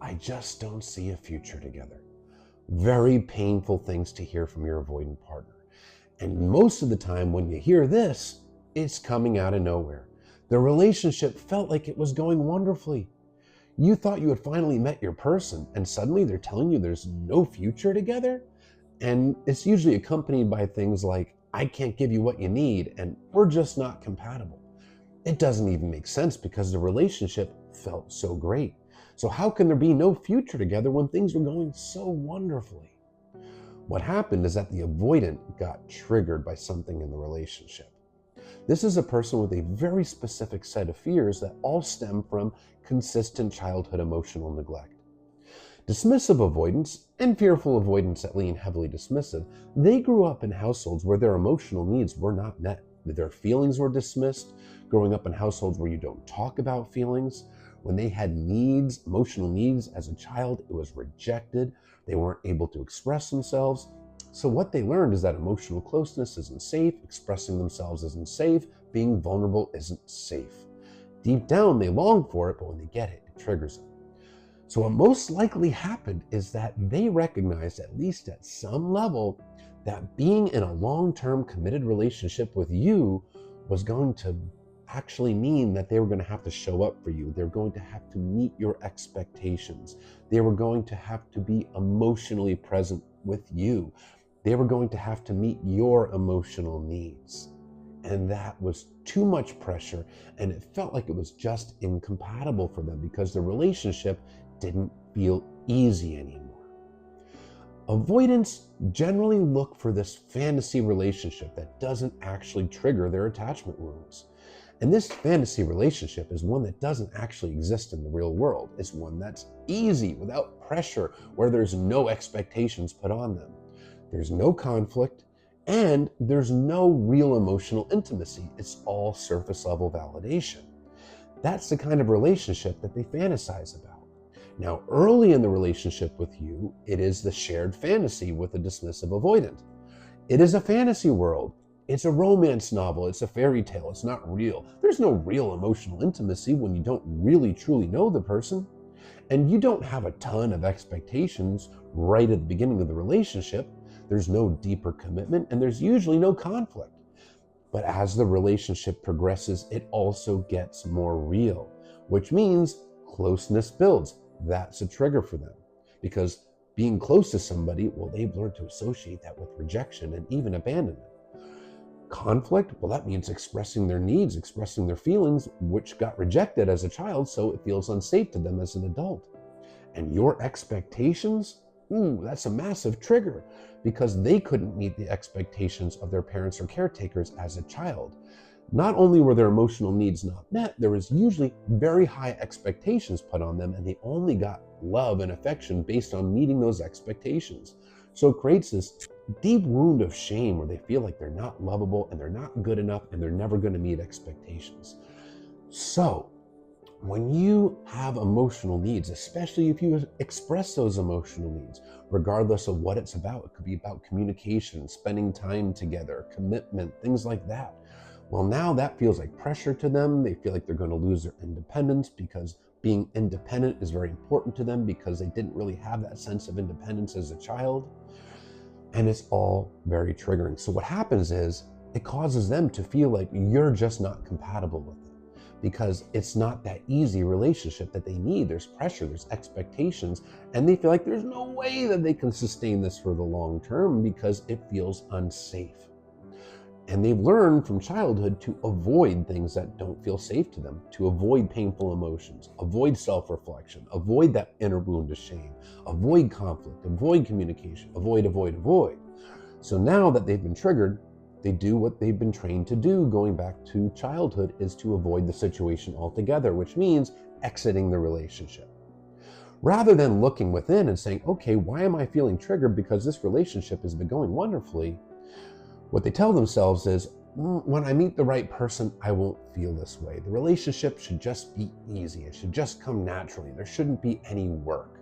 I just don't see a future together. Very painful things to hear from your avoidant partner. And most of the time when you hear this, it's coming out of nowhere. The relationship felt like it was going wonderfully. You thought you had finally met your person, and suddenly they're telling you there's no future together? And it's usually accompanied by things like, I can't give you what you need, and we're just not compatible. It doesn't even make sense because the relationship felt so great. So how can there be no future together when things were going so wonderfully? What happened is that the avoidant got triggered by something in the relationship. This is a person with a very specific set of fears that all stem from consistent childhood emotional neglect. Dismissive avoidance and fearful avoidance that lean heavily dismissive, they grew up in households where their emotional needs were not met. Their feelings were dismissed, growing up in households where you don't talk about feelings. When they had needs, emotional needs as a child, it was rejected. They weren't able to express themselves. So what they learned is that emotional closeness isn't safe, expressing themselves isn't safe, being vulnerable isn't safe. Deep down, they long for it, but when they get it, it triggers them. So what most likely happened is that they recognized, at least at some level, that being in a long-term committed relationship with you was going to actually mean that they were going to have to show up for you. They're going to have to meet your expectations. They were going to have to be emotionally present with you. They were going to have to meet your emotional needs. And that was too much pressure, and it felt like it was just incompatible for them because the relationship didn't feel easy anymore. Avoidants generally look for this fantasy relationship that doesn't actually trigger their attachment wounds. And this fantasy relationship is one that doesn't actually exist in the real world. It's one that's easy, without pressure, where there's no expectations put on them. There's no conflict, and there's no real emotional intimacy. It's all surface level validation. That's the kind of relationship that they fantasize about. Now, early in the relationship with you, it is the shared fantasy with a dismissive avoidant. It is a fantasy world. It's a romance novel. It's a fairy tale. It's not real. There's no real emotional intimacy when you don't really truly know the person. And you don't have a ton of expectations right at the beginning of the relationship. There's no deeper commitment, and there's usually no conflict. But as the relationship progresses, it also gets more real, which means closeness builds. That's a trigger for them, because being close to somebody, well, they've learned to associate that with rejection and even abandonment. Conflict, well, that means expressing their needs, expressing their feelings, which got rejected as a child, so it feels unsafe to them as an adult. And your expectations, that's a massive trigger, because they couldn't meet the expectations of their parents or caretakers as a child. Not only were their emotional needs not met, there was usually very high expectations put on them, and they only got love and affection based on meeting those expectations. So it creates this deep wound of shame where they feel like they're not lovable and they're not good enough and they're never going to meet expectations. So when you have emotional needs, especially if you express those emotional needs, regardless of what it's about, it could be about communication, spending time together, commitment, things like that. Well, now that feels like pressure to them. They feel like they're going to lose their independence because being independent is very important to them because they didn't really have that sense of independence as a child. And it's all very triggering. So what happens is it causes them to feel like you're just not compatible with them because it's not that easy relationship that they need. There's pressure, there's expectations, and they feel like there's no way that they can sustain this for the long term because it feels unsafe. And they've learned from childhood to avoid things that don't feel safe to them, to avoid painful emotions, avoid self-reflection, avoid that inner wound of shame, avoid conflict, avoid communication, avoid. So now that they've been triggered, they do what they've been trained to do going back to childhood, is to avoid the situation altogether, which means exiting the relationship. Rather than looking within and saying, okay, why am I feeling triggered because this relationship has been going wonderfully? What they tell themselves is, when I meet the right person, I won't feel this way. The relationship should just be easy. It should just come naturally. There shouldn't be any work.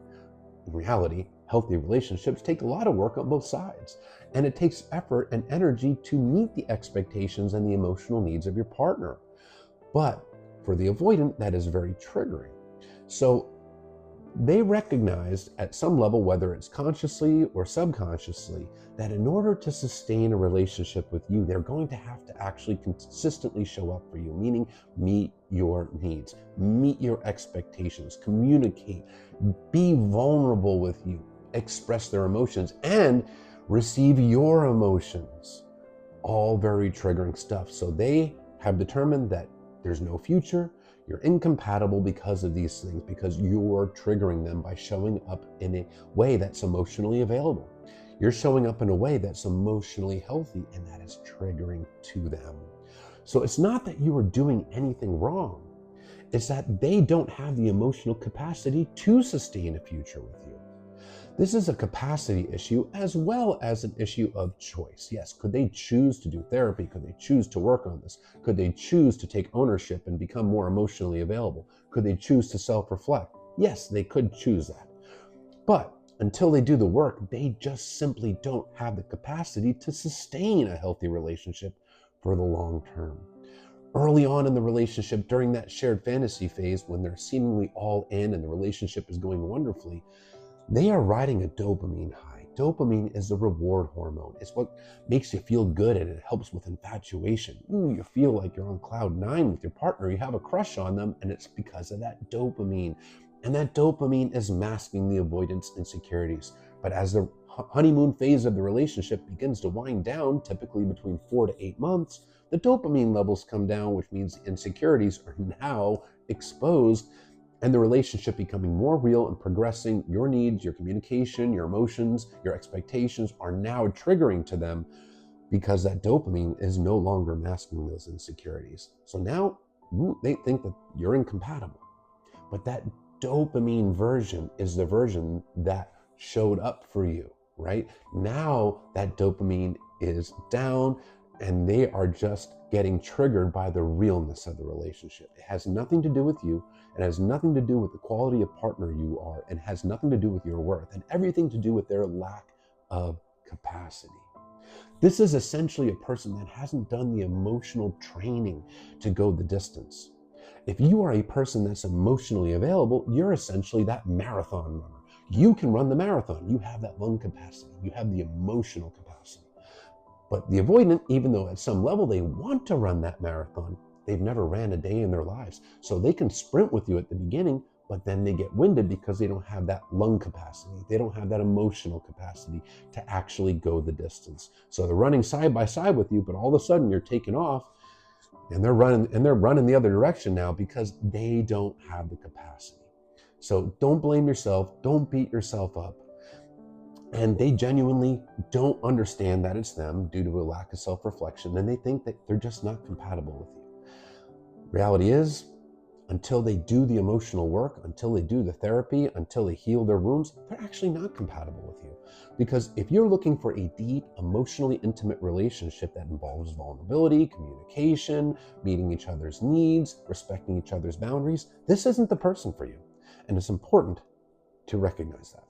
In reality, healthy relationships take a lot of work on both sides, and it takes effort and energy to meet the expectations and the emotional needs of your partner. But for the avoidant, that is very triggering. So They recognized at some level, whether it's consciously or subconsciously, that in order to sustain a relationship with you, they're going to have to actually consistently show up for you, meaning meet your needs, meet your expectations, communicate, be vulnerable with you, express their emotions, and receive your emotions. All very triggering stuff. So they have determined that there's no future. You're incompatible because of these things, because you're triggering them by showing up in a way that's emotionally available. You're showing up in a way that's emotionally healthy, and that is triggering to them. So it's not that you are doing anything wrong. It's that they don't have the emotional capacity to sustain a future with you. This is a capacity issue as well as an issue of choice. Yes, could they choose to do therapy? Could they choose to work on this? Could they choose to take ownership and become more emotionally available? Could they choose to self-reflect? Yes, they could choose that. But until they do the work, they just simply don't have the capacity to sustain a healthy relationship for the long term. Early on in the relationship, during that shared fantasy phase, when they're seemingly all in and the relationship is going wonderfully, they are riding a dopamine high. Dopamine is the reward hormone. It's what makes you feel good, and it helps with infatuation. Ooh, you feel like you're on cloud nine with your partner. You have a crush on them, and it's because of that dopamine. And that dopamine is masking the avoidance insecurities. But as the honeymoon phase of the relationship begins to wind down, typically between 4 to 8 months, the dopamine levels come down, which means the insecurities are now exposed, and the relationship becoming more real and progressing. Your needs, your communication, your emotions, your expectations are now triggering to them because that dopamine is no longer masking those insecurities. So now they think that you're incompatible. But that dopamine version is the version that showed up for you, right? Now that dopamine is down, and they are just getting triggered by the realness of the relationship. It has nothing to do with you. It has nothing to do with the quality of partner you are, and has nothing to do with your worth, and everything to do with their lack of capacity. This is essentially a person that hasn't done the emotional training to go the distance. If you are a person that's emotionally available, you're essentially that marathon runner. You can run the marathon. You have that lung capacity. You have the emotional capacity. But the avoidant, even though at some level they want to run that marathon, they've never ran a day in their lives. So they can sprint with you at the beginning, but then they get winded because they don't have that lung capacity. They don't have that emotional capacity to actually go the distance. So they're running side by side with you, but all of a sudden you're taking off, and they're running the other direction now because they don't have the capacity. So don't blame yourself. Don't beat yourself up. And they genuinely don't understand that it's them due to a lack of self-reflection, and they think that they're just not compatible with you. Reality is, until they do the emotional work, until they do the therapy, until they heal their wounds, they're actually not compatible with you. Because if you're looking for a deep, emotionally intimate relationship that involves vulnerability, communication, meeting each other's needs, respecting each other's boundaries, this isn't the person for you. And it's important to recognize that.